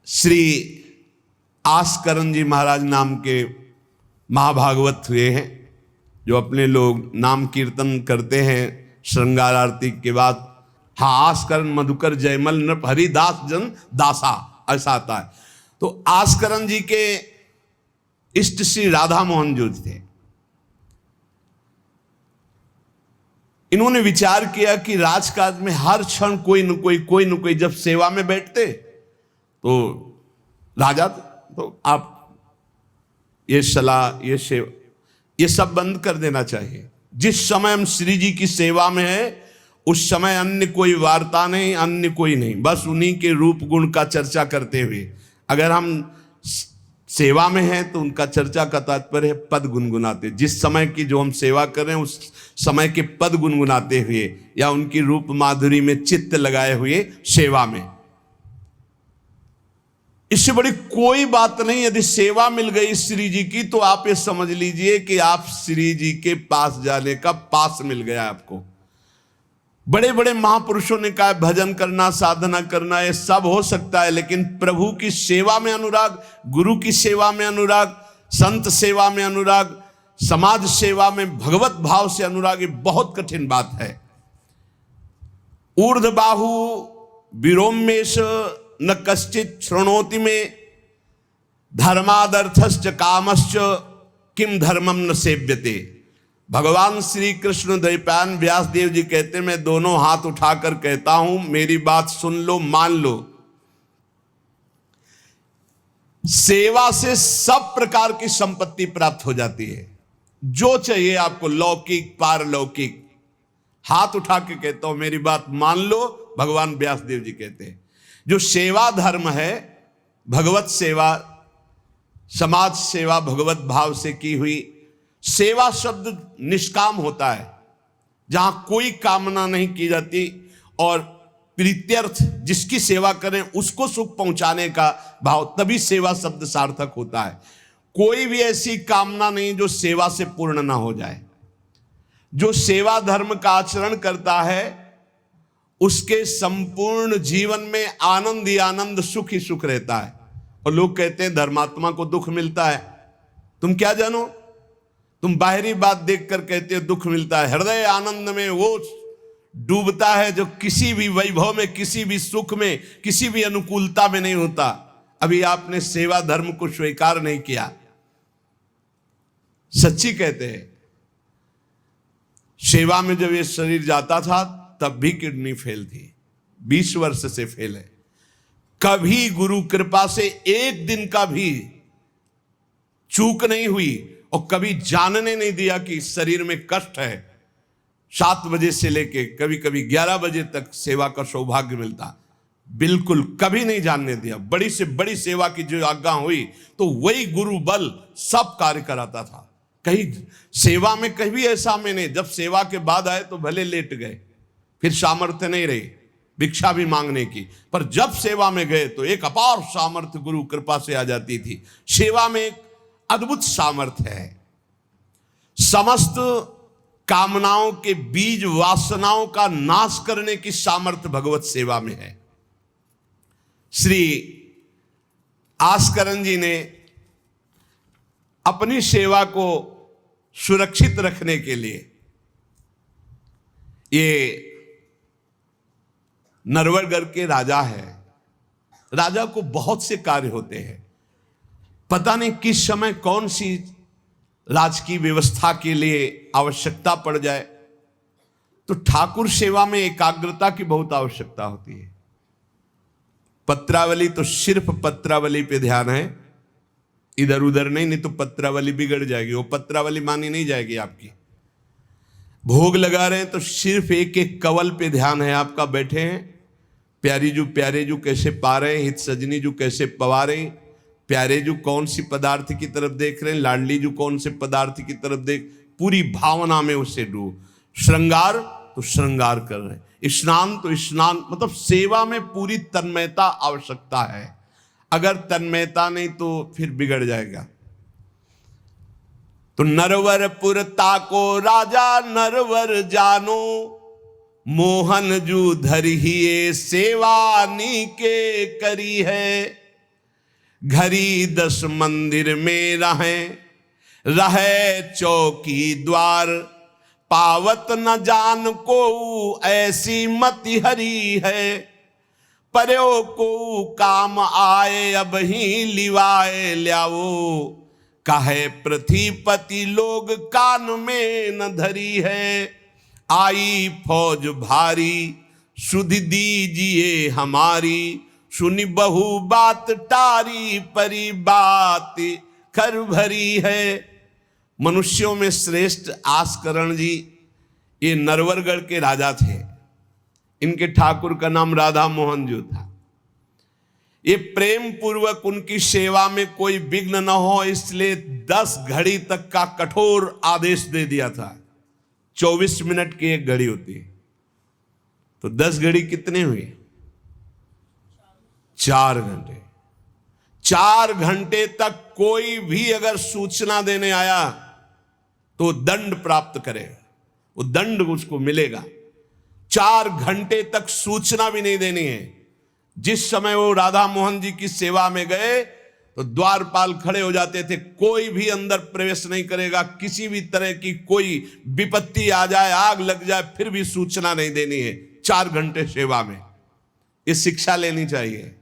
श्री आस्करण जी महाराज नाम के महाभागवत हुए हैं, जो अपने लोग नाम कीर्तन करते हैं श्रृंगार आरती के बाद। हाँ, आस्करण मधुकर जयमल नृप हरिदास जन दासा, ऐसा आता है। तो आस्करण जी के इष्ट श्री राधा मोहन जो थे, इन्होंने विचार किया कि राजकाज में हर क्षण कोई न कोई जब सेवा में बैठते तो राजा, तो आप ये सलाह ये सेवा ये सब बंद कर देना चाहिए। जिस समय हम श्री जी की सेवा में है उस समय अन्य कोई वार्ता नहीं, अन्य कोई नहीं, बस उन्हीं के रूप गुण का चर्चा करते हुए। अगर हम सेवा में हैं तो उनका चर्चा का तात्पर्य है पद गुनगुनाते, जिस समय की जो हम सेवा कर रहे हैं उस समय के पद गुनगुनाते हुए या उनकी रूप माधुरी में चित्त लगाए हुए सेवा में। इससे बड़ी कोई बात नहीं। यदि सेवा मिल गई श्री जी की तो आप ये समझ लीजिए कि आप श्री जी के पास जाने का पास मिल गया आपको। बड़े बड़े महापुरुषों ने कहा भजन करना, साधना करना ये सब हो सकता है, लेकिन प्रभु की सेवा में अनुराग, गुरु की सेवा में अनुराग, संत सेवा में अनुराग, समाज सेवा में भगवत भाव से अनुराग, ये बहुत कठिन बात है। ऊर्ध्वबाहु विरोमेश न कश्चित शृणोति में धर्मादर्थश्च कामश्च किम धर्मम न सेव्यते। भगवान श्री कृष्ण द्वैपायन व्यास देव जी कहते हैं, मैं दोनों हाथ उठाकर कहता हूं मेरी बात सुन लो, मान लो। सेवा से सब प्रकार की संपत्ति प्राप्त हो जाती है, जो चाहिए आपको, लौकिक पारलौकिक। हाथ उठा के कहता हूं मेरी बात मान लो। भगवान व्यास देव जी कहते हैं जो सेवा धर्म है, भगवत सेवा, समाज सेवा भगवत भाव से की हुई सेवा, शब्द निष्काम होता है, जहां कोई कामना नहीं की जाती और प्रीत्यर्थ, जिसकी सेवा करें उसको सुख पहुंचाने का भाव, तभी सेवा शब्द सार्थक होता है। कोई भी ऐसी कामना नहीं जो सेवा से पूर्ण ना हो जाए। जो सेवा धर्म का आचरण करता है उसके संपूर्ण जीवन में आनंद ही आनंद, सुख ही सुख रहता है। और लोग कहते हैं धर्मात्मा को दुख मिलता है। तुम क्या जानो, तुम बाहरी बात देखकर कहते हो दुख मिलता है। हृदय आनंद में वो डूबता है जो किसी भी वैभव में, किसी भी सुख में, किसी भी अनुकूलता में नहीं होता। अभी आपने सेवा धर्म को स्वीकार नहीं किया। सच्ची कहते हैं, सेवा में जब ये शरीर जाता था तब भी किडनी फेल थी, 20 वर्ष से फेल है। कभी गुरु कृपा से एक दिन का भी चूक नहीं हुई और कभी जानने नहीं दिया कि शरीर में कष्ट है। 7 बजे से लेके कभी कभी 11 बजे तक सेवा का सौभाग्य मिलता, बिल्कुल कभी नहीं जानने दिया। बड़ी से बड़ी सेवा की जो आज्ञा हुई तो वही गुरु बल सब कार्य कराता था। कहीं सेवा में कभी ऐसा में नहीं, जब सेवा के बाद आए तो भले लेट गए, फिर सामर्थ्य नहीं रही भिक्षा भी मांगने की, पर जब सेवा में गए तो एक अपार सामर्थ्य गुरु कृपा से आ जाती थी। सेवा में एक अद्भुत सामर्थ्य है। समस्त कामनाओं के बीज, वासनाओं का नाश करने की सामर्थ्य भगवत सेवा में है। श्री आस्करण जी ने अपनी सेवा को सुरक्षित रखने के लिए, ये नरवरगढ़ के राजा है। राजा को बहुत से कार्य होते हैं, पता नहीं किस समय कौन सी राजकीय व्यवस्था के लिए आवश्यकता पड़ जाए, तो ठाकुर सेवा में एकाग्रता की बहुत आवश्यकता होती है। पत्रावली तो सिर्फ पत्रावली पे ध्यान है, इधर उधर नहीं, नहीं तो पत्रावली बिगड़ जाएगी, वो पत्रावली मानी नहीं जाएगी आपकी। भोग लगा रहे हैं तो सिर्फ एक एक कवल पे ध्यान है आपका। बैठे हैं, प्यारे जू कैसे पा रहे हैं, हित सजनी जू कैसे पवा रहे हैं, प्यारे जू कौन सी पदार्थ की तरफ देख रहे हैं, लाडली जू कौन से पदार्थ की तरफ देख, पूरी भावना में उससे डूब। श्रृंगार तो श्रृंगार कर रहे हैं, स्नान तो स्नान, मतलब सेवा में पूरी तन्मयता आवश्यकता है। अगर तन्मयता नहीं तो फिर बिगड़ जाएगा। तो नरवरपुर ताको राजा नरवर जानो, मोहन जू धरिए सेवा नी के करी है। घड़ी 10 मंदिर में रहे चौकी द्वार, पावत न जान को ऐसी मति हरी है, पर्यो को काम आए अब ही लिवाए ल्याओ, काहे पृथ्वीपति लोग कान में न धरी है, आई फौज भारी सुध दीजिए हमारी, सुनी बहु बात टारी परी बात कर भरी है। मनुष्यों में श्रेष्ठ आस्करण जी ये नरवरगढ़ के राजा थे। इनके ठाकुर का नाम राधा मोहन जो था। ये प्रेम पूर्वक उनकी सेवा में कोई विघ्न न हो इसलिए 10 घड़ी तक का कठोर आदेश दे दिया था। 24 मिनट की एक घड़ी होती है, तो 10 घड़ी कितने हुए? 4 घंटे। 4 घंटे तक कोई भी अगर सूचना देने आया तो दंड प्राप्त करेगा, वो दंड उसको मिलेगा। 4 घंटे तक सूचना भी नहीं देनी है। जिस समय वो राधा मोहन जी की सेवा में गए तो द्वारपाल खड़े हो जाते थे, कोई भी अंदर प्रवेश नहीं करेगा। किसी भी तरह की कोई विपत्ति आ जाए, आग लग जाए, फिर भी सूचना नहीं देनी है। 4 घंटे सेवा में ये शिक्षा लेनी चाहिए।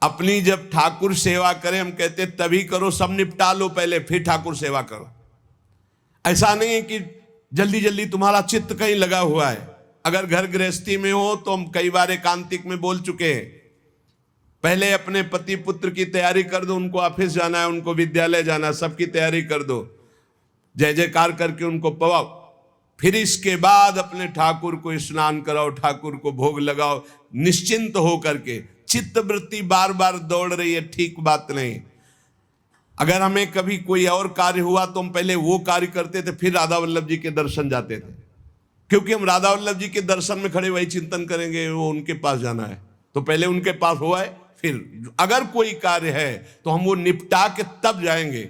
अपनी जब ठाकुर सेवा करें, हम कहते तभी करो, सब निपटा लो पहले फिर ठाकुर सेवा करो। ऐसा नहीं है कि जल्दी जल्दी तुम्हारा चित्त कहीं लगा हुआ है। अगर घर गृहस्थी में हो तो हम कई बार एकांतिक में बोल चुके हैं, पहले अपने पति पुत्र की तैयारी कर दो। उनको ऑफिस जाना है, उनको विद्यालय जाना है, सबकी तैयारी कर दो, जय जयकार करके उनको पवाओ। फिर इसके बाद अपने ठाकुर को स्नान कराओ, ठाकुर को भोग लगाओ, निश्चिंत हो करके। चित्त वृत्ति बार बार दौड़ रही है, ठीक बात नहीं। अगर हमें कभी कोई और कार्य हुआ तो हम पहले वो कार्य करते थे, फिर राधा वल्लभ जी के दर्शन जाते थे, क्योंकि हम राधा वल्लभ जी के दर्शन में खड़े वही चिंतन करेंगे, वो उनके पास जाना है तो पहले उनके पास हुआ है, फिर अगर कोई कार्य है तो हम वो निपटा के तब जाएंगे।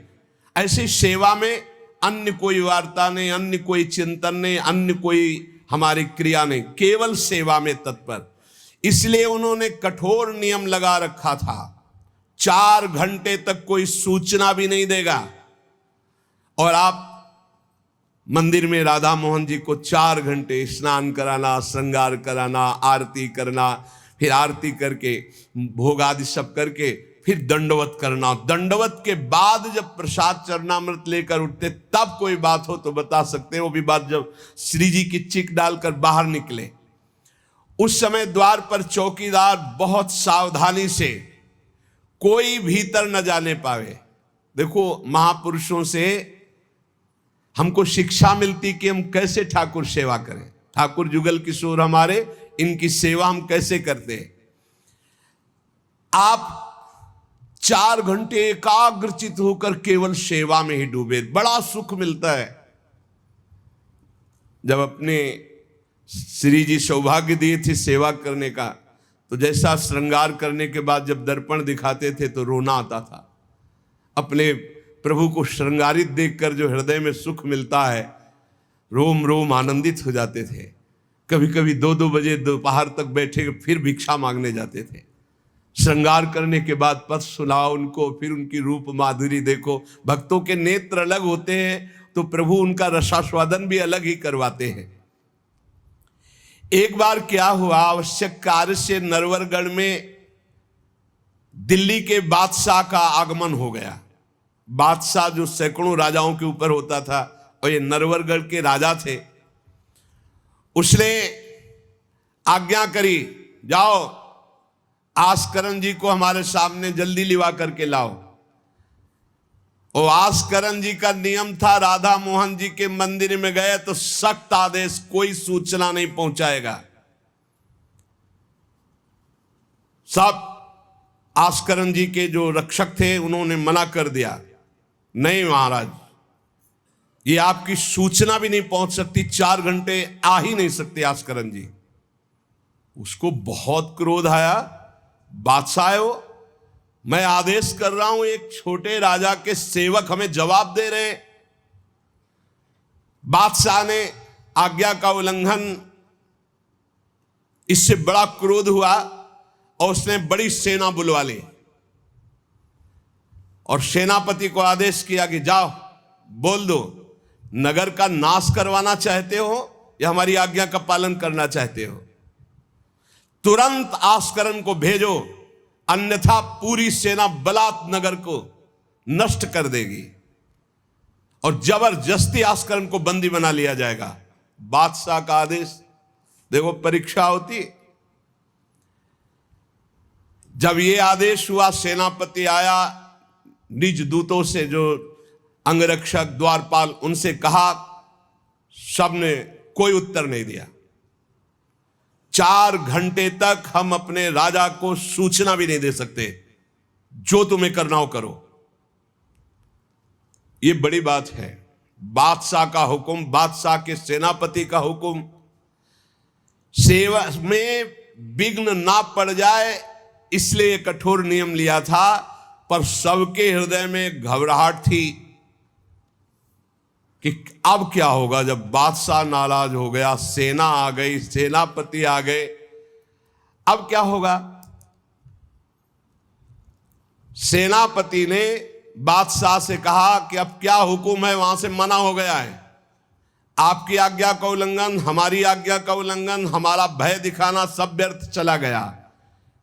ऐसी सेवा में अन्य कोई वार्ता नहीं, अन्य कोई चिंतन नहीं, अन्य कोई हमारी क्रिया नहीं, केवल सेवा में तत्पर। इसलिए उन्होंने कठोर नियम लगा रखा था, 4 घंटे तक कोई सूचना भी नहीं देगा। और आप मंदिर में राधा मोहन जी को 4 घंटे स्नान कराना, श्रृंगार कराना, आरती करना, फिर आरती करके भोग आदि सब करके फिर दंडवत करना। दंडवत के बाद जब प्रसाद चरणामृत लेकर उठते तब कोई बात हो तो बता सकते हैं। वो भी बात जब श्री जी की चिक डालकर बाहर निकले, उस समय द्वार पर चौकीदार बहुत सावधानी से कोई भीतर न जाने पावे। देखो, महापुरुषों से हमको शिक्षा मिलती कि हम कैसे ठाकुर सेवा करें। ठाकुर जुगल किशोर हमारे, इनकी सेवा हम कैसे करते हैं। आप 4 घंटे एकाग्रचित होकर केवल सेवा में ही डूबे, बड़ा सुख मिलता है। जब अपने श्री जी सौभाग्य दिए थे सेवा करने का, तो जैसा श्रृंगार करने के बाद जब दर्पण दिखाते थे तो रोना आता था। अपने प्रभु को श्रृंगारित देखकर जो हृदय में सुख मिलता है, रोम रोम आनंदित हो जाते थे। कभी कभी 2-2 बजे दोपहर तक बैठे फिर भिक्षा मांगने जाते थे। श्रृंगार करने के बाद पद सुनाओ उनको, फिर उनकी रूप माधुरी देखो। भक्तों के नेत्र अलग होते हैं तो प्रभु उनका रसास्वादन भी अलग ही करवाते हैं। एक बार क्या हुआ, आवश्यक कार्य से नरवरगढ़ में दिल्ली के बादशाह का आगमन हो गया। बादशाह जो सैकड़ों राजाओं के ऊपर होता था और ये नरवरगढ़ के राजा थे, उसने आज्ञा करी, जाओ आस्करण जी को हमारे सामने जल्दी लिवा करके लाओ। और आस्करण जी का नियम था, राधा मोहन जी के मंदिर में गए तो सख्त आदेश, कोई सूचना नहीं पहुंचाएगा। सब आस्करण जी के जो रक्षक थे उन्होंने मना कर दिया, नहीं महाराज, ये आपकी सूचना भी नहीं पहुंच सकती, 4 घंटे आ ही नहीं सकते आस्करण जी। उसको बहुत क्रोध आया, बादशाह है वो, मैं आदेश कर रहा हूं, एक छोटे राजा के सेवक हमें जवाब दे रहे। बादशाह ने आज्ञा का उल्लंघन, इससे बड़ा क्रोध हुआ और उसने बड़ी सेना बुलवा ली। और सेनापति को आदेश किया कि जाओ बोल दो, नगर का नाश करवाना चाहते हो या हमारी आज्ञा का पालन करना चाहते हो? तुरंत आस्करन को भेजो, अन्यथा पूरी सेना बलात् नगर को नष्ट कर देगी और जबरदस्ती आस्करन को बंदी बना लिया जाएगा। बादशाह का आदेश। देखो परीक्षा होती। जब ये आदेश हुआ, सेनापति आया, निज दूतों से जो अंगरक्षक द्वारपाल उनसे कहा, सबने कोई उत्तर नहीं दिया। 4 घंटे तक हम अपने राजा को सूचना भी नहीं दे सकते, जो तुम्हें करना हो करो। ये बड़ी बात है। बादशाह का हुक्म, बादशाह के सेनापति का हुक्म, सेवा में विघ्न ना पड़ जाए इसलिए कठोर नियम लिया था, पर सबके हृदय में घबराहट थी कि अब क्या होगा जब बादशाह नाराज हो गया, सेना आ गई, सेनापति आ गए, अब क्या होगा। सेनापति ने बादशाह से कहा कि अब क्या हुक्म है, वहां से मना हो गया है, आपकी आज्ञा का उल्लंघन, हमारी आज्ञा का उल्लंघन, हमारा भय दिखाना सब व्यर्थ चला गया।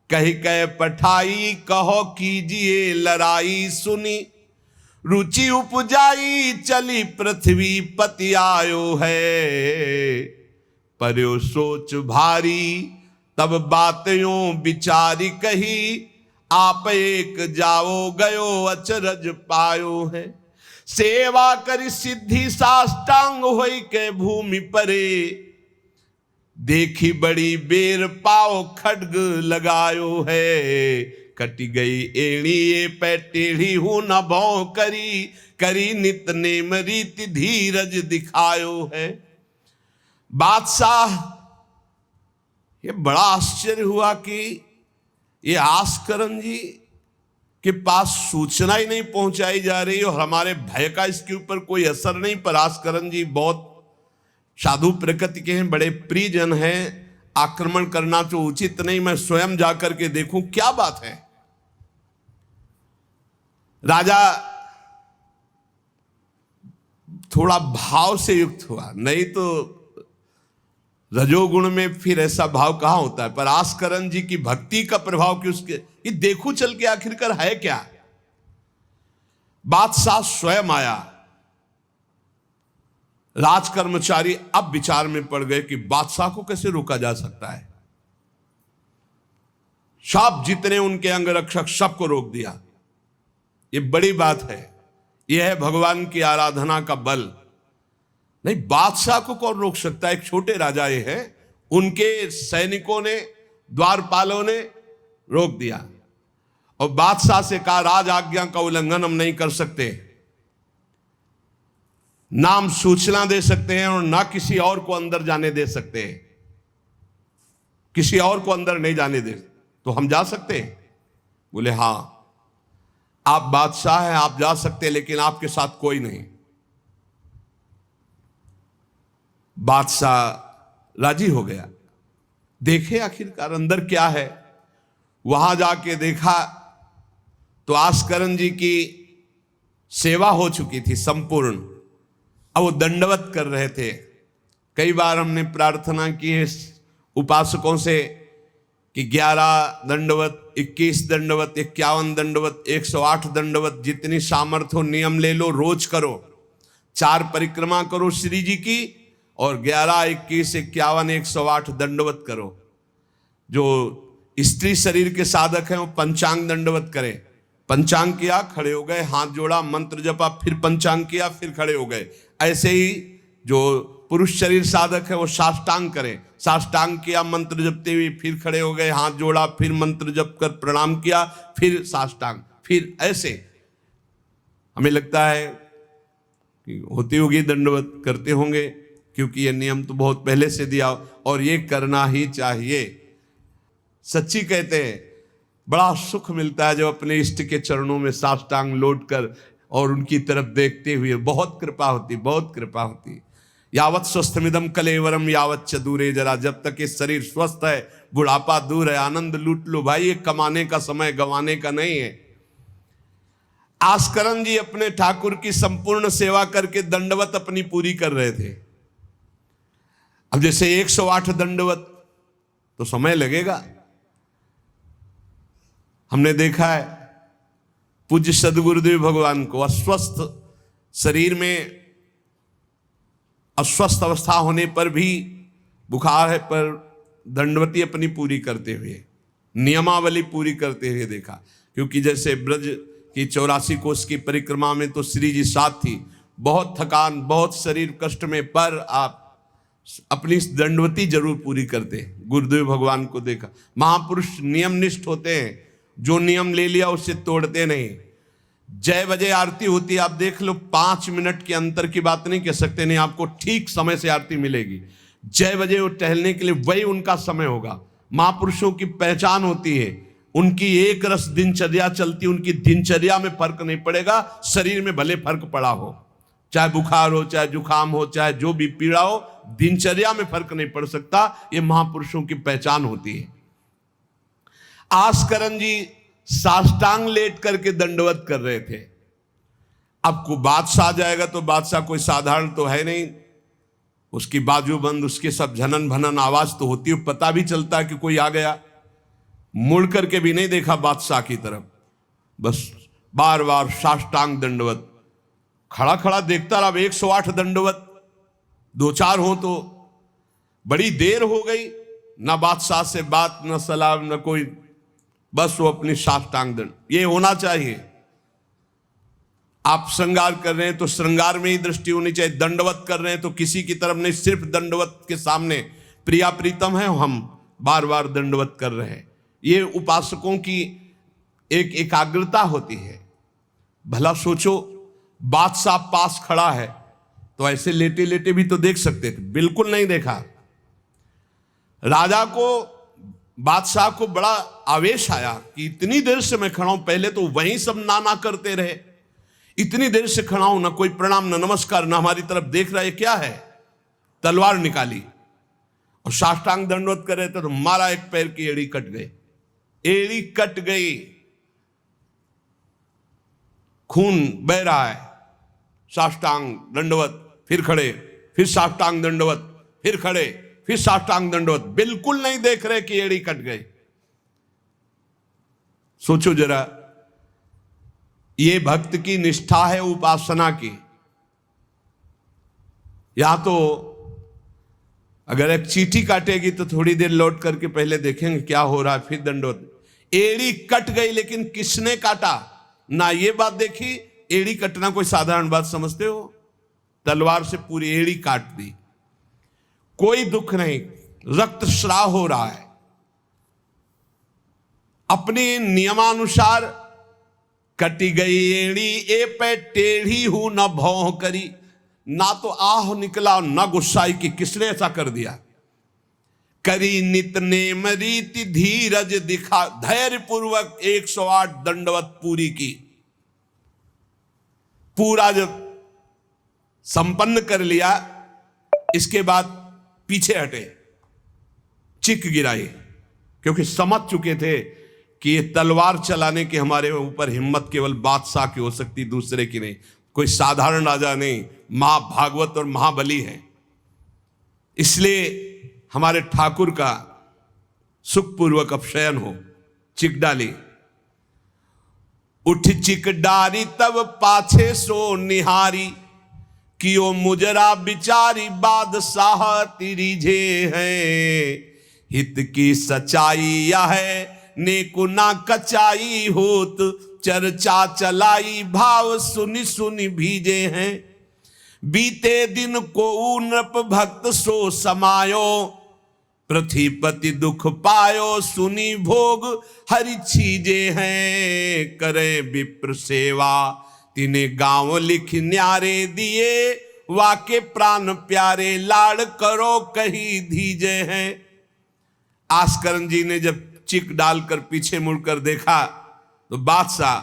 कही कह पठाई कहो कीजिए लड़ाई, सुनी रुचि उपजाई चली पृथ्वी पति आयो है। पर्यो सोच भारी तब बातों विचारी कही, आप एक जाओ गयो अचरज पायो है। सेवा करी सिद्धि साष्टांग होई के भूमि परे, देखी बड़ी बेर पाओ खड्ग लगायो है। कटी गई एड़ी ये पै टेढ़ी हूं न भौ करी, करी नित नेम रीति धीरज दिखायो है। बादशाह ये बड़ा आश्चर्य हुआ कि ये आस्करन जी के पास सूचना ही नहीं पहुंचाई जा रही और हमारे भय का इसके ऊपर कोई असर नहीं। पर आस्करन जी बहुत साधु प्रकृति के हैं, बड़े प्रियजन हैं, आक्रमण करना तो उचित नहीं, मैं स्वयं जाकर के देखूं क्या बात है। राजा थोड़ा भाव से युक्त हुआ, नहीं तो रजोगुण में फिर ऐसा भाव कहां होता है। पर आस्करन जी की भक्ति का प्रभाव कि उसके ये देखूं चल के आखिरकार है क्या। बादशाह स्वयं आया। राज कर्मचारी अब विचार में पड़ गए कि बादशाह को कैसे रोका जा सकता है। सब जितने उनके अंगरक्षक सबको रोक दिया। ये बड़ी बात है, यह है भगवान की आराधना का बल। नहीं, बादशाह को कौन रोक सकता है। एक छोटे राजा ये है, उनके सैनिकों ने, द्वारपालों ने रोक दिया और बादशाह से कहा राज आज्ञा का उल्लंघन हम नहीं कर सकते, ना हम सूचना दे सकते हैं और ना किसी और को अंदर जाने दे सकते हैं। किसी और को अंदर नहीं जाने दे तो हम जा सकते हैं। बोले हां, आप बादशाह हैं, आप जा सकते हैं, लेकिन आपके साथ कोई नहीं। बादशाह राजी हो गया। देखे आखिरकार अंदर क्या है। वहां जाके देखा तो आस्करन जी की सेवा हो चुकी थी संपूर्ण। अब वो दंडवत कर रहे थे। कई बार हमने प्रार्थना की है उपासकों से कि 11 दंडवत, 21 दंडवत, 51 दंडवत, 108 दंडवत, जितनी सामर्थ्य हो नियम ले लो, रोज करो। 4 परिक्रमा करो श्री जी की और 11, 21, 51, 108 दंडवत करो। जो स्त्री शरीर के साधक हैं वो पंचांग दंडवत करें। पंचांग किया, खड़े हो गए, हाथ जोड़ा, मंत्र जपा, फिर पंचांग किया, फिर खड़े हो गए। ऐसे ही जो पुरुष शरीर साधक है वो साष्टांग करें। साष्टांग किया मंत्र जपते हुए, फिर खड़े हो गए, हाथ जोड़ा, फिर मंत्र जप कर प्रणाम किया, फिर साष्टांग, फिर ऐसे। हमें लगता है कि होती होगी दंडवत, करते होंगे, क्योंकि ये नियम तो बहुत पहले से दिया और ये करना ही चाहिए। सच्ची कहते हैं बड़ा सुख मिलता है जब अपने इष्ट के चरणों में साष्टांग लौट कर और उनकी तरफ देखते हुए। बहुत कृपा होती, बहुत कृपा होती। यावत स्वस्थमिदम कलेवरम यावत च दूरे जरा, जब तक ये शरीर स्वस्थ है बुढ़ापा दूर है। आनंद लूट लो भाई, ये कमाने का समय गंवाने का नहीं है। आस्करन जी अपने ठाकुर की संपूर्ण सेवा करके दंडवत अपनी पूरी कर रहे थे। अब जैसे 108 दंडवत तो समय लगेगा। हमने देखा है पूज्य सदगुरुदेव भगवान को अस्वस्थ शरीर में, अस्वस्थ अवस्था होने पर भी, बुखार है पर दंडवती अपनी पूरी करते हुए, नियमावली पूरी करते हुए देखा। क्योंकि जैसे ब्रज की 84 कोस की परिक्रमा में तो श्री जी साथ थी, बहुत थकान, बहुत शरीर कष्ट में, पर आप अपनी दंडवती जरूर पूरी करते। गुरुदेव भगवान को देखा। महापुरुष नियमनिष्ठ होते हैं, जो नियम ले लिया उससे तोड़ते नहीं। जय बजे आरती होती है, आप देख लो, 5 मिनट के अंतर की बात नहीं कह सकते, नहीं आपको ठीक समय से आरती मिलेगी। जय बजे वो टहलने के लिए वही उनका समय होगा। महापुरुषों की पहचान होती है, उनकी एक रस दिनचर्या चलती, उनकी दिनचर्या में फर्क नहीं पड़ेगा, शरीर में भले फर्क पड़ा हो, चाहे बुखार हो, चाहे जुकाम हो, चाहे जो भी पीड़ा हो, दिनचर्या में फर्क नहीं पड़ सकता। ये महापुरुषों की पहचान होती है। आस्करन जी साष्टांग लेट करके दंडवत कर रहे थे। अब को बादशाह जाएगा तो बादशाह कोई साधारण तो है नहीं, उसकी बाजूबंद, उसके सब झनन भनन आवाज तो होती है, पता भी चलता है कि कोई आ गया। मुड़ करके भी नहीं देखा बादशाह की तरफ, बस बार बार साष्टांग दंडवत, खड़ा खड़ा देखता रहा। 108 दंडवत, 2-4 हो तो बड़ी देर हो गई, ना बादशाह से बात, न सलाम, न कोई, बस वो अपनी साष्टांग दंड। ये होना चाहिए। आप श्रृंगार कर रहे हैं तो श्रृंगार में ही दृष्टि होनी चाहिए। दंडवत कर रहे हैं तो किसी की तरफ नहीं, सिर्फ दंडवत के सामने प्रिया प्रीतम है, हम बार बार दंडवत कर रहे हैं। ये उपासकों की एक एकाग्रता होती है। भला सोचो, बादशाह पास खड़ा है तो ऐसे लेटे लेटे भी तो देख सकते थे, बिल्कुल नहीं देखा। राजा को, बादशाह को बड़ा आवेश आया कि इतनी देर से मैं खड़ा हूं, पहले तो वहीं सब नाना करते रहे, इतनी देर से खड़ा हूं, ना कोई प्रणाम, ना नमस्कार, ना हमारी तरफ देख रहा है, क्या है। तलवार निकाली और साष्टांग दंडवत कर रहे थे तो मारा, एक पैर की एड़ी कट गई, एड़ी कट गई, खून बह रहा है। साष्टांग दंडवत, फिर खड़े, फिर साष्टांग दंडवत, फिर खड़े, फिर साष्टांग दंडवत, बिल्कुल नहीं देख रहे कि एड़ी कट गई। सोचो जरा, ये भक्त की निष्ठा है उपासना की। या तो अगर एक चींटी काटेगी तो थोड़ी देर लौट करके पहले देखेंगे क्या हो रहा है, फिर दंडवत। एड़ी कट गई, लेकिन किसने काटा, ना ये बात देखी। एड़ी कटना कोई साधारण बात समझते हो? तलवार से पूरी एड़ी काट दी, कोई दुख नहीं, रक्तस्राव हो रहा है। अपने नियमानुसार कटी गई एड़ी, ए पे टेढ़ी हूं न भौं करी, ना तो आह निकला ना गुस्साई कि किसने ऐसा कर दिया। करी नित नेम रीति धीरज दिखा, धैर्य पूर्वक 108 दंडवत पूरी की। पूरा जब संपन्न कर लिया, इसके बाद पीछे हटे, चिक गिराई, क्योंकि समझ चुके थे कि ये तलवार चलाने की हमारे ऊपर हिम्मत केवल बादशाह की हो सकती, दूसरे की नहीं। कोई साधारण राजा नहीं, महाभागवत और महाबली है। इसलिए हमारे ठाकुर का सुखपूर्वक अपशयन हो। चिक डाली, उठ चिक डारी तब पाछे सो निहारी, कियो मुजरा बिचारी बादशाह तिरिझे हैं। हित की सच्चाई यह है नेको ना कचाई होत, चर्चा चलाई भाव सुनि सुनि भीजे हैं। बीते दिन को नृप भक्त सो समायो, पृथ्वीपति दुख पायो सुनी भोग हरि छीजे हैं। करे विप्र सेवा तिने गांव लिख न्यारे दिए, वाके प्राण प्यारे लाड़ करो कही धीजे हैं। आस्करन जी ने जब चिक डालकर पीछे मुड़कर देखा तो बादशाह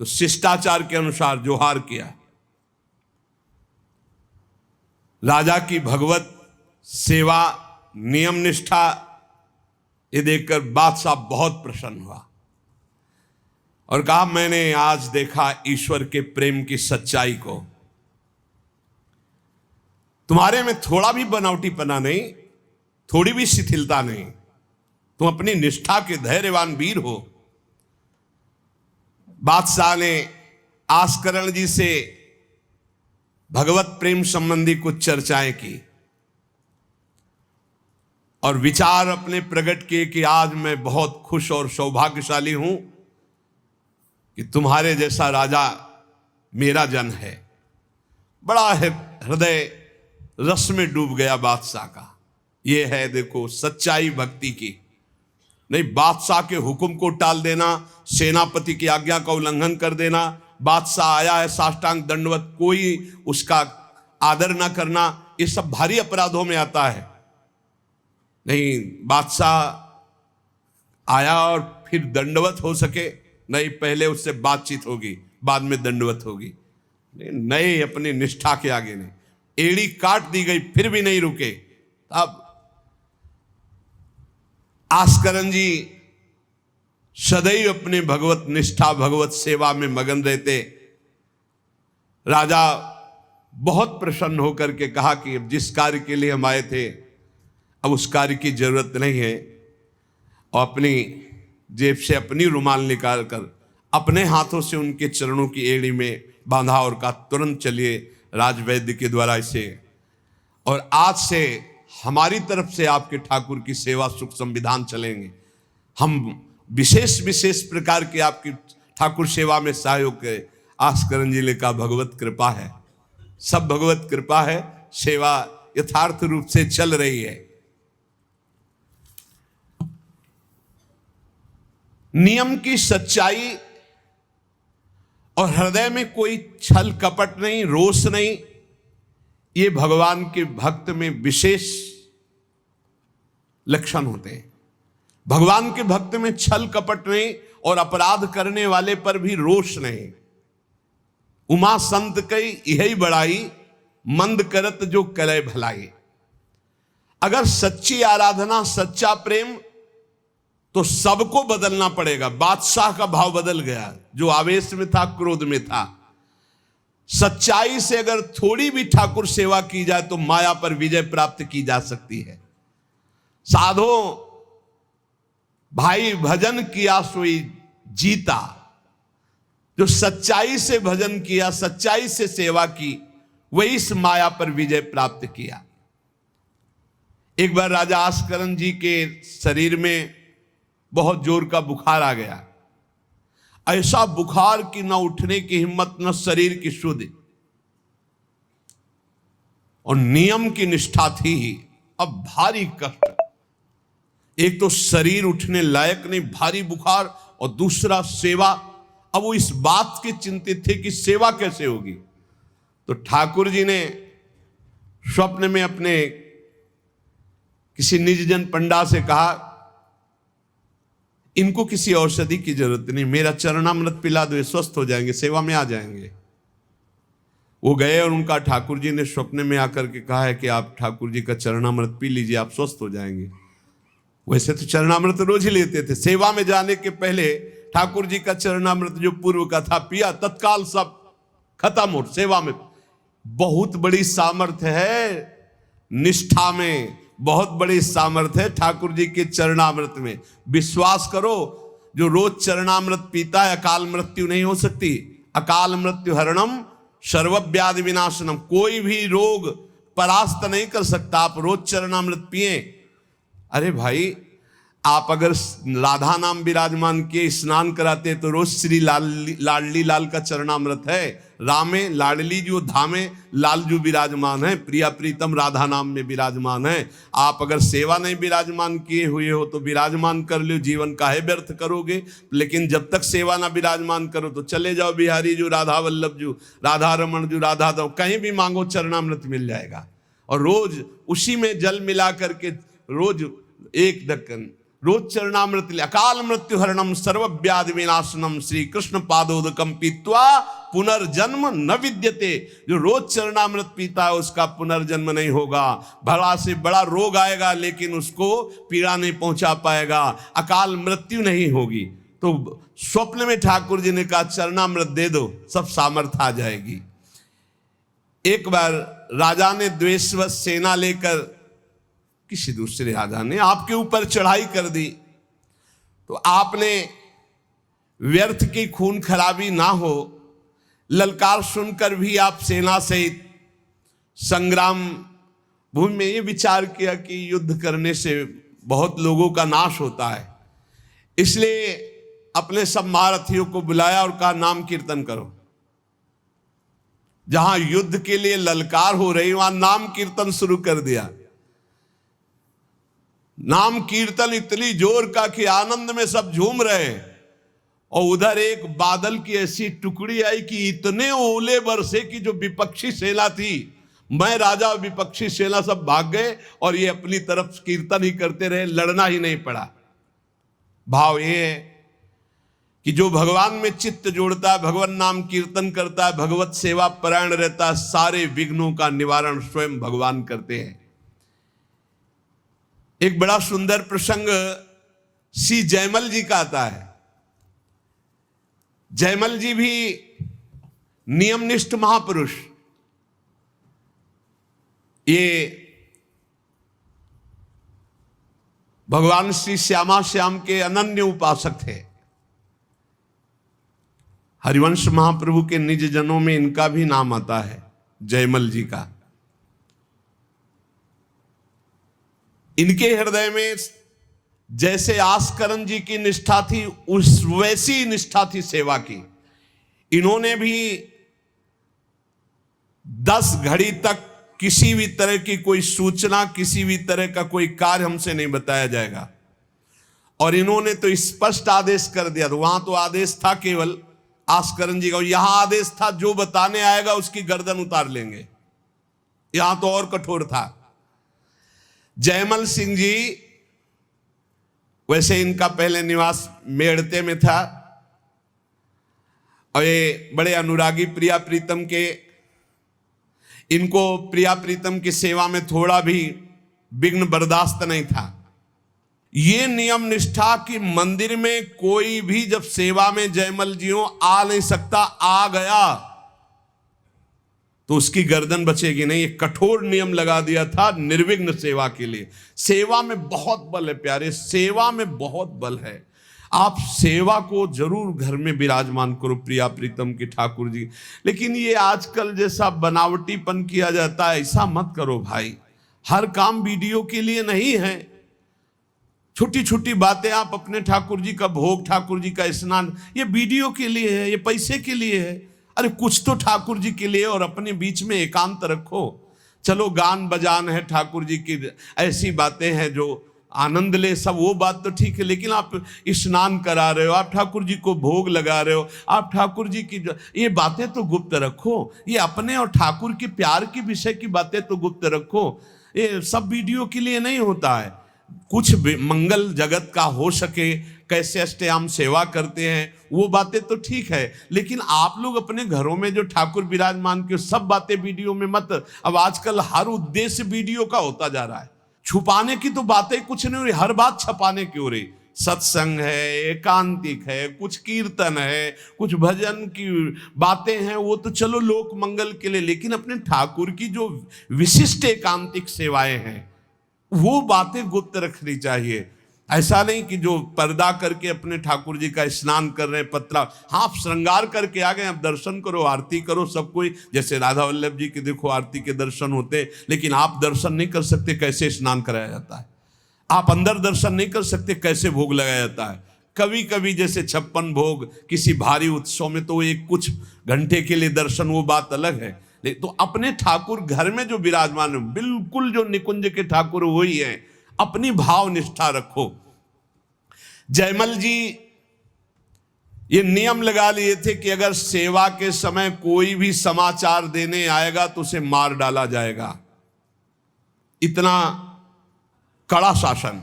तो शिष्टाचार के अनुसार जोहार किया। राजा की भगवत सेवा, नियम निष्ठा, ये देखकर बादशाह बहुत प्रसन्न हुआ और कहा मैंने आज देखा ईश्वर के प्रेम की सच्चाई को। तुम्हारे में थोड़ा भी बनावटीपना नहीं, थोड़ी भी शिथिलता नहीं, तुम अपनी निष्ठा के धैर्यवान वीर हो। बादशाह ने आस्करण जी से भगवत प्रेम संबंधी कुछ चर्चाएं की और विचार अपने प्रकट किए कि आज मैं बहुत खुश और सौभाग्यशाली हूं कि तुम्हारे जैसा राजा मेरा जन है। बड़ा हृदय रस में डूब गया बादशाह का। ये है देखो सच्चाई भक्ति की। नहीं बादशाह के हुक्म को टाल देना, सेनापति की आज्ञा का उल्लंघन कर देना, बादशाह आया है साष्टांग दंडवत, कोई उसका आदर ना करना, ये सब भारी अपराधों में आता है। नहीं बादशाह आया और फिर दंडवत हो सके, नहीं पहले उससे बातचीत होगी, बाद में दंडवत होगी। नहीं अपनी निष्ठा के आगे नहीं, एड़ी काट दी गई फिर भी नहीं रुके। अब आस्करण जी सदैव अपने भगवत निष्ठा भगवत सेवा में मगन रहते। राजा बहुत प्रसन्न होकर के कहा कि अब जिस कार्य के लिए हम आए थे अब उस कार्य की जरूरत नहीं है, और अपनी जेब से अपनी रुमाल निकाल कर अपने हाथों से उनके चरणों की एड़ी में बांधा और कहा तुरंत चलिए राजवैद्य के द्वारा इसे, और आज से हमारी तरफ से आपके ठाकुर की सेवा सुख संविधान चलेंगे। हम विशेष विशेष प्रकार की आपकी ठाकुर सेवा में सहयोग करें। आस्करण जी ने कहा भगवत कृपा है, सब भगवत कृपा है, सेवा यथार्थ रूप से चल रही है। नियम की सच्चाई और हृदय में कोई छल कपट नहीं, रोष नहीं, ये भगवान के भक्त में विशेष लक्षण होते हैं। भगवान के भक्त में छल कपट नहीं और अपराध करने वाले पर भी रोष नहीं। उमा संत कई यही बड़ाई, मंद करत जो करे भलाई। अगर सच्ची आराधना सच्चा प्रेम तो सबको बदलना पड़ेगा। बादशाह का भाव बदल गया, जो आवेश में था क्रोध में था। सच्चाई से अगर थोड़ी भी ठाकुर सेवा की जाए तो माया पर विजय प्राप्त की जा सकती है। साधो भाई भजन किया सोई जीता, जो सच्चाई से भजन किया, सच्चाई से सेवा की, वही इस माया पर विजय प्राप्त किया। एक बार राजा आस्करण जी के शरीर में बहुत जोर का बुखार आ गया। ऐसा बुखार कि न उठने की हिम्मत न शरीर की शुद्धि, और नियम की निष्ठा थी ही। अब भारी कष्ट, एक तो शरीर उठने लायक नहीं, भारी बुखार, और दूसरा सेवा। अब वो इस बात के चिंतित थे कि सेवा कैसे होगी। तो ठाकुर जी ने स्वप्न में अपने किसी निजजन पंडा से कहा इनको किसी औषधि की जरूरत नहीं, मेरा चरणामृत पिला दो, स्वस्थ हो जाएंगे, सेवा में आ जाएंगे। वो गए और उनका ठाकुर जी ने स्वप्न में आकर के कहा है कि आप ठाकुर जी का चरणामृत पी लीजिए, आप स्वस्थ हो जाएंगे। वैसे तो चरणामृत रोज ही लेते थे, सेवा में जाने के पहले ठाकुर जी का चरणामृत जो पूर्व का था पिया, तत्काल सब खत्म हो सेवा में। बहुत बड़ी सामर्थ्य है निष्ठा में, बहुत बड़ी सामर्थ्य है ठाकुर जी के चरणामृत में। विश्वास करो, जो रोज चरणामृत पीता है अकाल मृत्यु नहीं हो सकती। अकाल मृत्यु हरणम सर्वव्याधि विनाशनम, कोई भी रोग परास्त नहीं कर सकता। आप रोज चरणामृत पिए। अरे भाई, आप अगर राधा नाम विराजमान किए स्नान कराते तो रोज श्री लाडली लाल का चरणामृत है। रामे लाडली जो धामे लाल जो विराजमान है, प्रिया प्रीतम राधा नाम में विराजमान है। आप अगर सेवा नहीं विराजमान किए हुए हो तो विराजमान कर लो, जीवन काहे व्यर्थ करोगे। लेकिन जब तक सेवा ना विराजमान करो तो चले जाओ बिहारी जो, राधा वल्लभ जो, राधा रमण जो, राधा दो, कहीं भी मांगो चरणामृत मिल जाएगा। और रोज उसी में जल मिला करके रोज एक ढक्कन रोज चरणामृत ले। अकाल मृत्यु हरणम सर्वव्याधि विनाशनम श्री कृष्ण पादोदकम पीत्वा पुनर्जन्म न विद्यते। जो रोज चरणामृत पीता है उसका पुनर्जन्म नहीं होगा। बड़ा से बड़ा रोग आएगा लेकिन उसको पीड़ा नहीं पहुंचा पाएगा, अकाल मृत्यु नहीं होगी। तो स्वप्न में ठाकुर जी ने कहा चरणामृत दे दो, सब सामर्थ आ जाएगी। एक बार राजा ने द्वेषवश सेना लेकर, किसी दूसरे राजा ने आपके ऊपर चढ़ाई कर दी, तो आपने व्यर्थ की खून खराबी ना हो, ललकार सुनकर भी आप सेना सहित संग्राम भूमि में ये विचार किया कि युद्ध करने से बहुत लोगों का नाश होता है, इसलिए अपने सब महारथियों को बुलाया और कहा नाम कीर्तन करो। जहां युद्ध के लिए ललकार हो रही वहां नाम कीर्तन शुरू कर दिया। नाम कीर्तन इतनी जोर का कि आनंद में सब झूम रहे, और उधर एक बादल की ऐसी टुकड़ी आई कि इतने ओले बरसे कि जो विपक्षी सेना थी, मैं राजा और विपक्षी सेना सब भाग गए और ये अपनी तरफ कीर्तन ही करते रहे, लड़ना ही नहीं पड़ा। भाव ये है कि जो भगवान में चित्त जोड़ता है, भगवान नाम कीर्तन करता है, भगवत सेवा परायण रहता है, सारे विघ्नों का निवारण स्वयं भगवान करते हैं। एक बड़ा सुंदर प्रसंग श्री जयमल जी का आता है। जयमल जी भी नियमनिष्ठ महापुरुष, ये भगवान श्री श्यामा श्याम के अनन्य उपासक थे। हरिवंश महाप्रभु के निज जनों में इनका भी नाम आता है, जयमल जी का। इनके हृदय में जैसे आस्करन जी की निष्ठा थी, उस वैसी निष्ठा थी सेवा की। इन्होंने भी 10 घड़ी तक किसी भी तरह की कोई सूचना, किसी भी तरह का कोई कार्य हमसे नहीं बताया जाएगा, और इन्होंने तो स्पष्ट आदेश कर दिया। तो वहां तो आदेश था केवल आस्करन जी का, यहां आदेश था जो बताने आएगा उसकी गर्दन उतार लेंगे। यहां तो और कठोर था। जयमल सिंह जी, वैसे इनका पहले निवास मेड़ते में था, और ये बड़े अनुरागी प्रिया प्रीतम के, इनको प्रिया प्रीतम की सेवा में थोड़ा भी विघ्न बर्दाश्त नहीं था। ये नियम निष्ठा कि मंदिर में कोई भी जब सेवा में जयमल जी हो आ नहीं सकता, आ गया तो उसकी गर्दन बचेगी नहीं। ये कठोर नियम लगा दिया था निर्विघ्न सेवा के लिए। सेवा में बहुत बल है प्यारे, सेवा में बहुत बल है। आप सेवा को जरूर घर में विराजमान करो प्रिया प्रीतम की ठाकुर जी, लेकिन ये आजकल जैसा बनावटीपन किया जाता है ऐसा मत करो भाई। हर काम वीडियो के लिए नहीं है। छोटी छोटी बातें, आप अपने ठाकुर जी का भोग, ठाकुर जी का स्नान, ये वीडियो के लिए है, ये पैसे के लिए है। अरे कुछ तो ठाकुर जी के लिए और अपने बीच में एकांत रखो। चलो गान बजान है, ठाकुर जी की ऐसी बातें हैं जो आनंद ले, सब वो बात तो ठीक है, लेकिन आप स्नान करा रहे हो, आप ठाकुर जी को भोग लगा रहे हो, आप ठाकुर जी की ये बातें तो गुप्त रखो। ये अपने और ठाकुर के प्यार के विषय की बातें तो गुप्त रखो। ये सब वीडियो के लिए नहीं होता है। कुछ मंगल जगत का हो सके, कैसे अष्टयाम सेवा करते हैं, वो बातें तो ठीक है, लेकिन आप लोग अपने घरों में जो ठाकुर विराजमान के सब बातें वीडियो में मत। अब आजकल हर उद्देश्य वीडियो का होता जा रहा है। छुपाने की तो बातें कुछ नहीं हो रही, हर बात छपाने की हो रही। सत्संग है, एकांतिक है, कुछ कीर्तन है, कुछ भजन की बातें हैं, वो तो चलो लोक मंगल के लिए, लेकिन अपने ठाकुर की जो विशिष्ट एकांतिक सेवाएं हैं वो बातें गुप्त रखनी चाहिए। ऐसा नहीं कि जो पर्दा करके अपने ठाकुर जी का स्नान कर रहे हैं, पत्रा, हाँ आप श्रृंगार करके आ गए, आप दर्शन करो, आरती करो, सब कोई, जैसे राधा वल्लभ जी की देखो आरती के दर्शन होते, लेकिन आप दर्शन नहीं कर सकते कैसे स्नान कराया जाता है। आप अंदर दर्शन नहीं कर सकते कैसे भोग लगाया जाता है। कभी कभी जैसे 56 भोग किसी भारी उत्सव में तो एक कुछ घंटे के लिए दर्शन, वो बात अलग है। तो अपने ठाकुर घर में जो विराजमान है, बिल्कुल जो निकुंज के ठाकुर वही है, अपनी भाव निष्ठा रखो। जयमल जी ये नियम लगा लिए थे कि अगर सेवा के समय कोई भी समाचार देने आएगा तो उसे मार डाला जाएगा। इतना कड़ा शासन।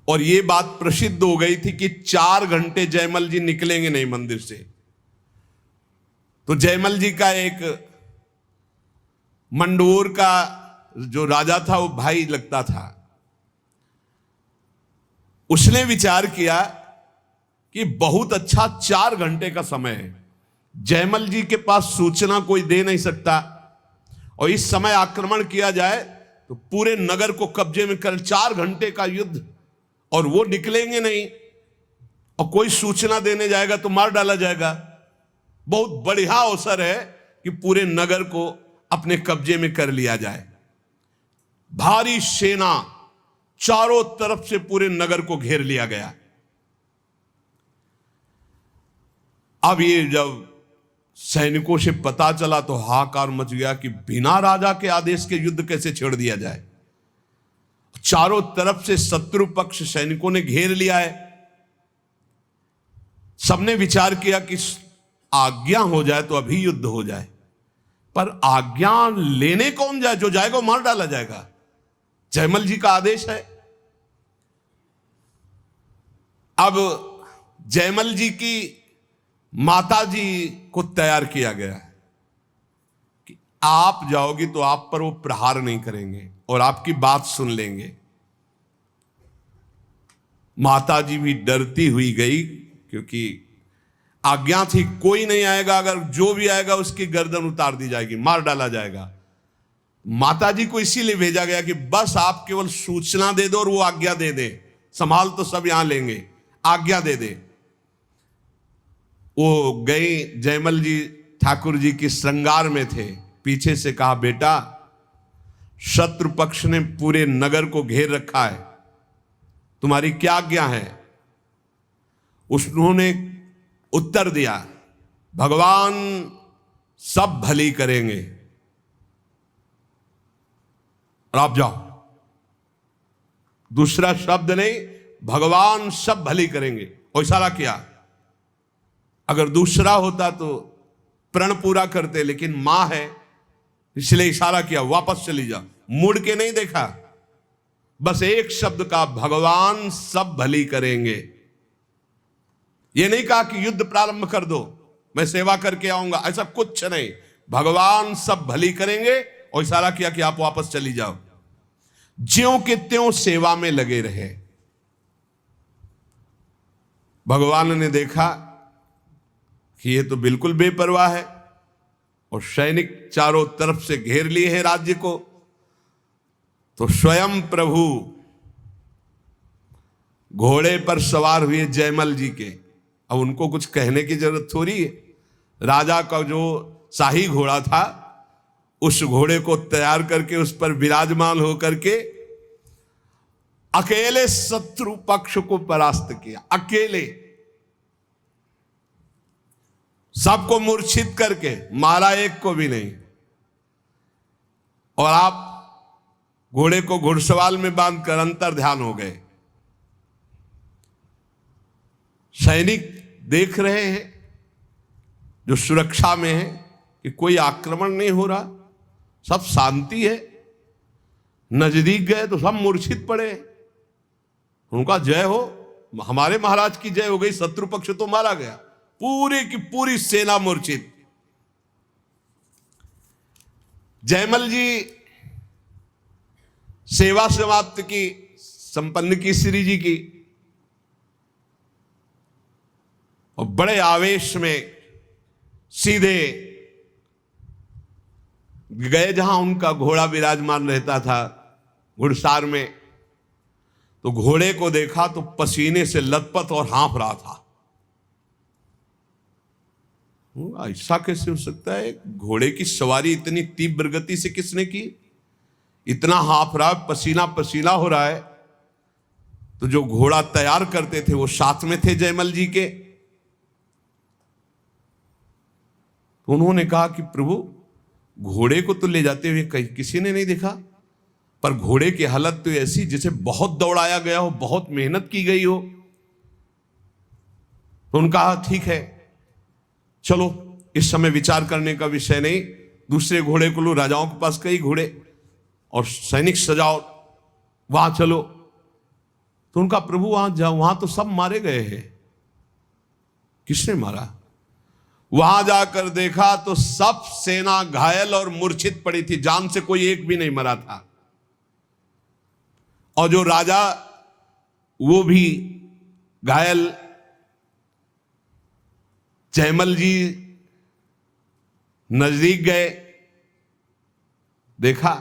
और ये बात प्रसिद्ध हो गई थी कि 4 घंटे जयमल जी निकलेंगे नहीं मंदिर से। तो जयमल जी का एक मंडोर का जो राजा था वो भाई लगता था। उसने विचार किया कि बहुत अच्छा 4 घंटे का समय है, जयमल जी के पास सूचना कोई दे नहीं सकता, और इस समय आक्रमण किया जाए तो पूरे नगर को कब्जे में कर 4 घंटे का युद्ध, और वो निकलेंगे नहीं, और कोई सूचना देने जाएगा तो मार डाला जाएगा। बहुत बढ़िया अवसर है कि पूरे नगर को अपने कब्जे में कर लिया जाए। भारी सेना चारों तरफ से पूरे नगर को घेर लिया गया। अब ये जब सैनिकों से पता चला तो हाहाकार मच गया कि बिना राजा के आदेश के युद्ध कैसे छेड़ दिया जाए। चारों तरफ से शत्रु पक्ष सैनिकों ने घेर लिया है। सबने विचार किया कि आज्ञा हो जाए तो अभी युद्ध हो जाए, पर आज्ञा लेने कौन जाए? जो जाएगा वो मार डाला जाएगा। जयमल जी का आदेश है। अब जयमल जी की माता जी को तैयार किया गया है कि आप जाओगी तो आप पर वो प्रहार नहीं करेंगे और आपकी बात सुन लेंगे। माता जी भी डरती हुई गई, क्योंकि आज्ञा थी कोई नहीं आएगा, अगर जो भी आएगा उसकी गर्दन उतार दी जाएगी, मार डाला जाएगा। माता जी को इसीलिए भेजा गया कि बस आप केवल सूचना दे दो और वो आज्ञा दे दे, संभाल तो सब यहां लेंगे, आज्ञा दे दे। वो गई, जयमल जी ठाकुर जी की श्रृंगार में थे, पीछे से कहा, बेटा शत्रु पक्ष ने पूरे नगर को घेर रखा है, तुम्हारी क्या आज्ञा है? उन्होंने उत्तर दिया, भगवान सब भली करेंगे और आप जाओ। दूसरा शब्द नहीं, भगवान सब भली करेंगे, और इशारा किया। अगर दूसरा होता तो प्रण पूरा करते, लेकिन मां है इसलिए इशारा किया, वापस चली जाओ। मुड़ के नहीं देखा, बस एक शब्द का, भगवान सब भली करेंगे। यह नहीं कहा कि युद्ध प्रारंभ कर दो, मैं सेवा करके आऊंगा, ऐसा कुछ नहीं। भगवान सब भली करेंगे और इशारा किया कि आप वापस चली जाओ। ज्यों के त्यों सेवा में लगे रहे। भगवान ने देखा कि ये तो बिल्कुल बेपरवाह है, और सैनिक चारों तरफ से घेर लिए हैं राज्य को, तो स्वयं प्रभु घोड़े पर सवार हुए जयमल जी के। अब उनको कुछ कहने की जरूरत थोड़ी है। राजा का जो शाही घोड़ा था, उस घोड़े को तैयार करके उस पर विराजमान होकर के अकेले शत्रु पक्ष को परास्त किया। अकेले सबको मूर्छित करके मारा, एक को भी नहीं। और आप घोड़े को घुड़सवाल में बांधकर अंतर ध्यान हो गए। सैनिक देख रहे हैं जो सुरक्षा में है कि कोई आक्रमण नहीं हो रहा, सब शांति है। नजदीक गए तो सब मूर्छित पड़े। उनका जय हो, हमारे महाराज की जय हो गई, शत्रु पक्ष तो मारा गया, पूरी की पूरी सेना मूर्छित। जयमल जी सेवा समाप्त की, संपन्न की श्री जी की, और बड़े आवेश में सीधे गए जहां उनका घोड़ा विराजमान रहता था, घुड़सार में। तो घोड़े को देखा तो पसीने से लथपथ और हाँफ रहा था। ऐसा कैसे हो सकता है? घोड़े की सवारी इतनी तीव्र गति से किसने की? इतना हाँफ रहा, पसीना पसीना हो रहा है। तो जो घोड़ा तैयार करते थे वो साथ में थे जयमल जी के। तो उन्होंने कहा कि प्रभु, घोड़े को तो ले जाते हुए कहीं किसी ने नहीं देखा, पर घोड़े की हालत तो ऐसी जैसे बहुत दौड़ाया गया हो, बहुत मेहनत की गई हो। तो उनका कहा ठीक है, चलो, इस समय विचार करने का विषय नहीं, दूसरे घोड़े को लो, राजाओं के पास कई घोड़े, और सैनिक सजाओ, वहां चलो। तो उनका प्रभु वहां जाओ, वहां तो सब मारे गए हैं। किसने मारा? वहां जाकर देखा तो सब सेना घायल और मूर्छित पड़ी थी, जान से कोई एक भी नहीं मरा था। और जो राजा वो भी घायल। जयमल जी नजदीक गए, देखा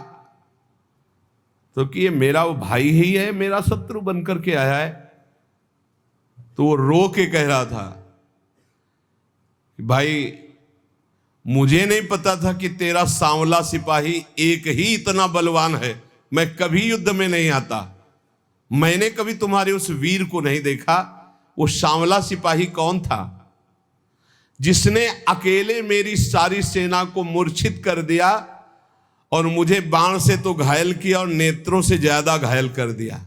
तो कि ये मेरा वो भाई ही है, मेरा शत्रु बनकर के आया है। तो वो रो के कह रहा था कि भाई मुझे नहीं पता था कि तेरा सांवला सिपाही एक ही इतना बलवान है। मैं कभी युद्ध में नहीं आता, मैंने कभी तुम्हारे उस वीर को नहीं देखा। वो सांवला सिपाही कौन था जिसने अकेले मेरी सारी सेना को मूर्छित कर दिया और मुझे बाण से तो घायल किया और नेत्रों से ज्यादा घायल कर दिया।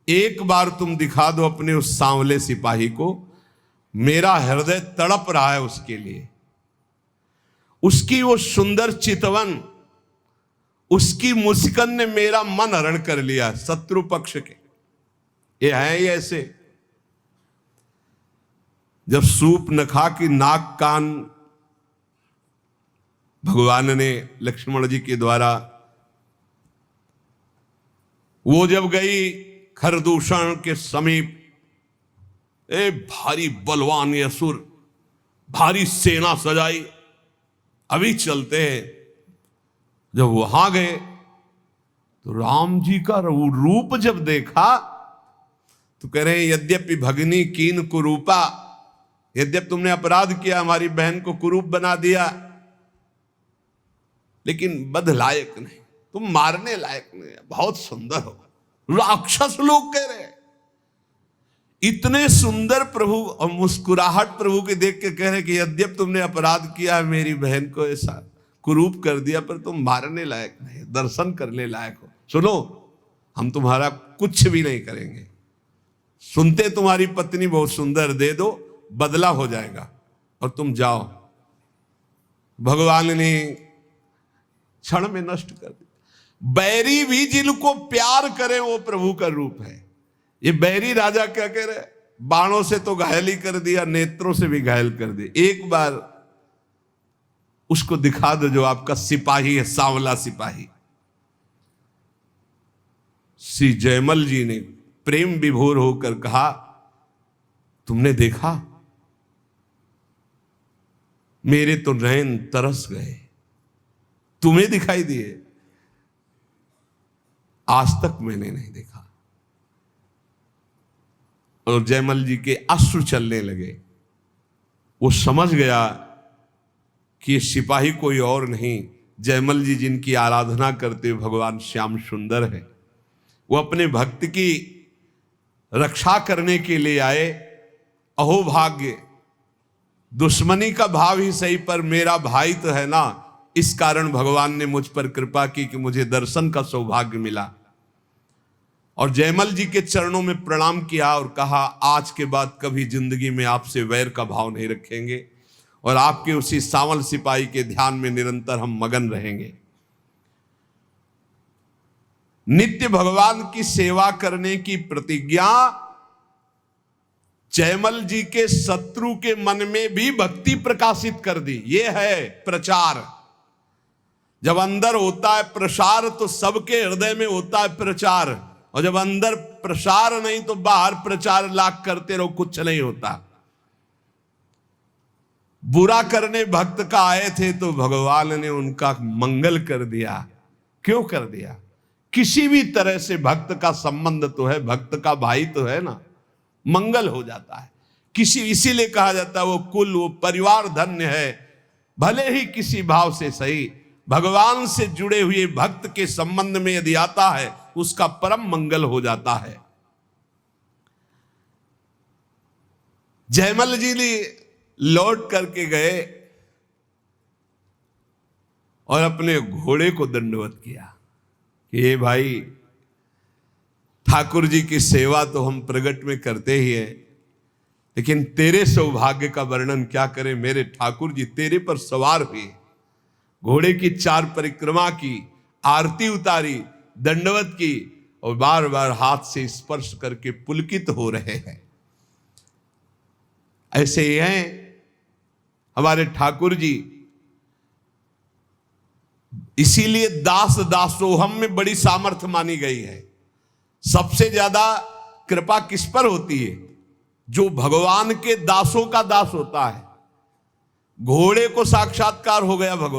एक बार तुम दिखा दो अपने उस सांवले सिपाही को, मेरा हृदय तड़प रहा है उसके लिए। उसकी वो सुंदर चितवन, उसकी मुस्कान ने मेरा मन हरण कर लिया। शत्रु पक्ष के ये है ही ऐसे, जब सूप नखा की नाक कान भगवान ने लक्ष्मण जी के द्वारा, वो जब गई खरदूषण के समीप, भारी बलवान ये असुर, भारी सेना सजाई, अभी चलते हैं। जब वहां गए तो राम जी का रूप जब देखा तो कह रहे हैं यद्यपि भगनी कीन कुरूपा, यद्यपि तुमने अपराध किया, हमारी बहन को कुरूप बना दिया, लेकिन बध लायक नहीं, तुम मारने लायक नहीं, बहुत सुंदर हो। राक्षस लोग कह रहे हैं, इतने सुंदर प्रभु, और मुस्कुराहट प्रभु के देख के कह रहे कि यद्यपि तुमने अपराध किया है, मेरी बहन को ऐसा कुरूप कर दिया, पर तुम मारने लायक नहीं, दर्शन करने लायक हो। सुनो, हम तुम्हारा कुछ भी नहीं करेंगे, सुनते तुम्हारी पत्नी बहुत सुंदर, दे दो, बदला हो जाएगा और तुम जाओ। भगवान ने क्षण में नष्ट कर दिया। बैरी भी जिनको प्यार करे वो प्रभु का रूप है। ये बैरी राजा क्या कह रहे, बाणों से तो घायल ही कर दिया, नेत्रों से भी घायल कर दिया। एक बार उसको दिखा दो जो आपका सिपाही है, सांवला सिपाही। श्री जयमल जी ने प्रेम विभोर होकर कहा, तुमने देखा, मेरे तो नयन तरस गए, तुम्हें दिखाई दिए, आज तक मैंने नहीं देखा। और जयमल जी के अश्रु चलने लगे। वो समझ गया कि ये सिपाही कोई और नहीं, जयमल जी जिनकी आराधना करते हुए भगवान श्याम सुंदर है, वो अपने भक्त की रक्षा करने के लिए आए। अहो भाग्य, दुश्मनी का भाव ही सही, पर मेरा भाई तो है ना, इस कारण भगवान ने मुझ पर कृपा की कि मुझे दर्शन का सौभाग्य मिला। और जयमल जी के चरणों में प्रणाम किया और कहा, आज के बाद कभी जिंदगी में आपसे वैर का भाव नहीं रखेंगे और आपके उसी सांवल सिपाही के ध्यान में निरंतर हम मगन रहेंगे। नित्य भगवान की सेवा करने की प्रतिज्ञा जयमल जी के शत्रु के मन में भी भक्ति प्रकाशित कर दी। यह है प्रचार। जब अंदर होता है प्रसार तो सबके हृदय में होता है प्रचार, और जब अंदर प्रसार नहीं तो बाहर प्रचार लाख करते रहो, कुछ नहीं होता। बुरा करने भक्त का आए थे तो भगवान ने उनका मंगल कर दिया। क्यों कर दिया? किसी भी तरह से भक्त का संबंध तो है, भक्त का भाई तो है ना, मंगल हो जाता है। किसी, इसीलिए कहा जाता है वो कुल, वो परिवार धन्य है। भले ही किसी भाव से सही, भगवान से जुड़े हुए भक्त के संबंध में यदि आता है उसका परम मंगल हो जाता है। जयमल जी ने लौट करके गए और अपने घोड़े को दंडवत किया कि ये भाई, ठाकुर जी की सेवा तो हम प्रगट में करते ही हैं, लेकिन तेरे सौभाग्य का वर्णन क्या करें। मेरे ठाकुर जी तेरे पर सवार हुए, घोड़े की 4 परिक्रमा की, आरती उतारी, दंडवत की और बार बार हाथ से स्पर्श करके पुलकित हो रहे हैं। ऐसे ही हैं हमारे ठाकुर जी। इसीलिए दास दासोहम में बड़ी सामर्थ्य मानी गई है। सबसे ज्यादा कृपा किस पर होती है? जो भगवान के दासों का दास होता है। घोड़े को साक्षात्कार हो गया भगवान।